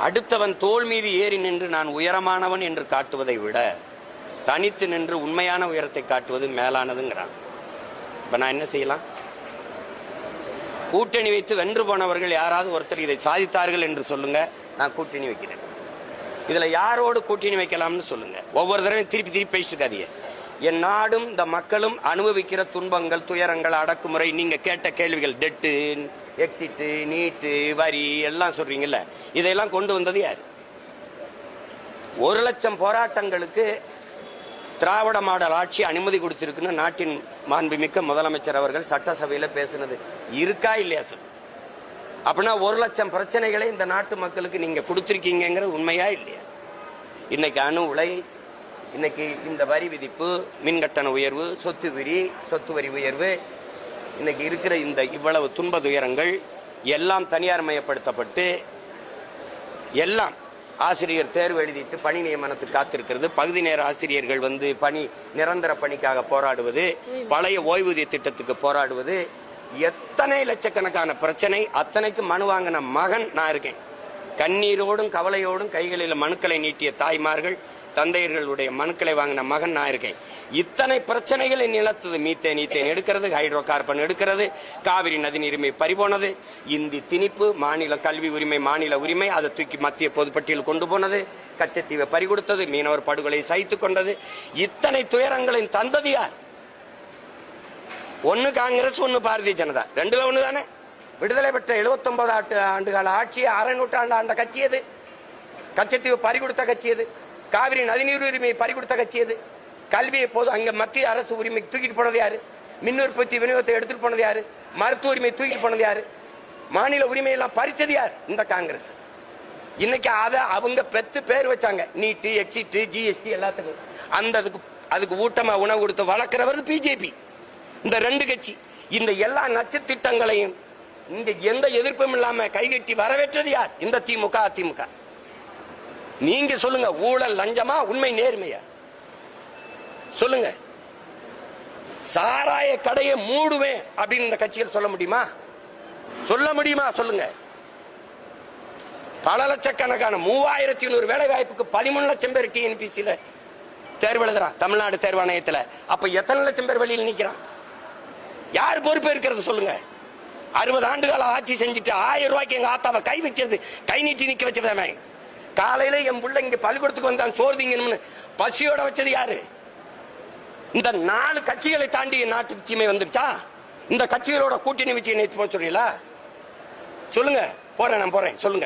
அடுத்தவன் தோள் மீது ஏறி நின்று நான் உயரமானவன் என்று காட்டுவதை விட தனித்து நின்று உண்மையான உயரத்தை காட்டுவது மேலானதுங்கிறான். இப்ப நான் என்ன செய்யலாம்? கூட்டணி வைத்து வென்று போனவர்கள் யாராவது ஒருத்தர் இதை சாதித்தார்கள் என்று சொல்லுங்க, நான் கூட்டணி வைக்கிறேன். இதுல யாரோடு கூட்டணி வைக்கலாம்னு சொல்லுங்க. ஒவ்வொரு தடவையும் திருப்பி திருப்பி பேசிட்டு இருக்காதீங்க. என் நாடும் இந்த மக்களும் அனுபவிக்கிற துன்பங்கள், துயரங்கள், அடக்குமுறை, நீங்க கேட்ட கேள்விகள், டெட்டு, எக்ஸிட்டு, நீட்டு, வரி எல்லாம் சொல்றீங்கல்ல, இதையெல்லாம் கொண்டு வந்தது யார்? 1,00,000 போராட்டங்களுக்கு திராவிட மாடல் ஆட்சி அனுமதி கொடுத்திருக்குன்னு நாட்டின் மாண்புமிக்க முதலமைச்சர் அவர்கள் சட்டசபையில பேசினது இருக்கா இல்லையா சார்? அப்படின்னா 1,00,000 பிரச்சனைகளை இந்த நாட்டு மக்களுக்கு நீங்க கொடுத்திருக்கீங்கிறது உண்மையா இல்லையா? இன்னைக்கு அணு உலை, இன்னைக்கு இந்த வரி விதிப்பு, மின்கட்டண உயர்வு, சொத்து வரி உயர்வு, இன்னைக்கு இருக்கிற இந்த இவ்வளவு துன்ப துயரங்கள் எல்லாம் தனியார் மயப்படுத்தப்பட்டு, எல்லாம் ஆசிரியர் தேர்வு எழுதிட்டு பணி நியமனத்துக்கு காத்திருக்கிறது, பகுதி நேர ஆசிரியர்கள் வந்து பணி நிரந்தர பணிக்காக போராடுவது, பழைய ஓய்வூதிய திட்டத்துக்கு போராடுவது, எத்தனை லட்சக்கணக்கான பிரச்சனை. அத்தனைக்கு மனு வாங்கின மகன் நான் இருக்கேன். கண்ணீரோடும் கவலையோடும் கைகளில் மனுக்களை நீட்டிய தாய்மார்கள், தந்தையர்களுடைய மனுக்களை வாங்கின மகன் நான் இருக்கேன். இத்தனை பிரச்சனைகளை நிலத்தது. மீத்தேன் எடுக்கிறது, ஹைட்ரோ கார்பன் எடுக்கிறது, காவிரி நதிநீர் உரிமை பறிபோனது, இந்தி திணிப்பு, மாநில கல்வி உரிமை, மாநில உரிமை, அதை தூக்கி மத்திய பொதுப்பட்டியல் கொண்டு போனது, கச்சத்தீவை பறிகொடுத்தது, மீனவர் படுகொலை சகித்துக் கொண்டது. இத்தனை துயரங்களின் தந்தது யார்? ஒன்னு காங்கிரஸ், ஒன்னு பாரதிய ஜனதா, ரெண்டுல ஒண்ணு தானே. விடுதலை பெற்ற 79 ஆண்டுகால ஆட்சியை அரை நூற்றாண்டு ஆண்ட கட்சி எது? கச்சத்தீவு பறிகொடுத்த கட்சி எது? காவிரி நதிநீர் உரிமையை பறிகொடுத்த கட்சி எது? கல்வியை போது அங்க மத்திய அரசு உரிமை தூக்கிட்டு போனது யாரு? மின் உற்பத்தி விநியோகத்தை எடுத்துட்டு போனது யாரு? மருத்துவ உரிமை தூக்கிட்டு போனது யாரு? மாநில உரிமை எல்லாம் பறிச்சது யார்? இந்த காங்கிரஸ். இன்னைக்கு அதை அவங்க பெத்து பேர் வச்சாங்க, நீட்டு, எக்ஸிட்டு, ஜிஎஸ்டி எல்லாத்துக்கும். அதுக்கு ஊட்டமா உணவு கொடுத்து வளர்க்கிறவர் பிஜேபி. இந்த ரெண்டு கட்சி இந்த எல்லா நச்சு திட்டங்களையும் இங்க எந்த எதிர்ப்பும் இல்லாம கைகட்டி வரவேற்றது யார்? இந்த திமுக, அதிமுக. நீங்க சொல்லுங்க, ஊழல் லஞ்சமா, உண்மை நேர்மையா? சொல்லுங்க. சாராய கடையை மூடுவேன் அப்படின்னு இந்த கட்சிகள் சொல்ல முடியுமா? சொல்லுங்க. பல லட்சக்கணக்கான 3100 வேலை வாய்ப்புக்கு 13 லட்சம் பேர் டிஎன்பிசியில தேர்வு எழுதுறான் தமிழ்நாடு தேர்வாணையத்தில். அப்ப எத்தனை லட்சம் பேர் வெளியில் நிக்கிறான்? யார் பொறுப்பு இருக்கிறது சொல்லுங்க? 60 ஆண்டுகால ஆட்சி செஞ்சுட்டு 1000 ரூபாய்க்கு எங்க ஆத்தாவை கை வைக்கிறது, கை நீட்டி நிக்க வச்சது. காலையில என் பிள்ளை இங்க பள்ளிக்கூடத்துக்கு வந்தான் சோறு திங்கணும்னு பசியோட வச்சது யாரு? இந்த 4 கட்சிகளை தாண்டி நாட்டுக்கு தீமை வந்துருச்சா? இந்த கட்சிகளோட கூட்டணி வச்சு நேற்று போக சொல்றீங்களா? சொல்லுங்க. நான் போறேன் சொல்லுங்க.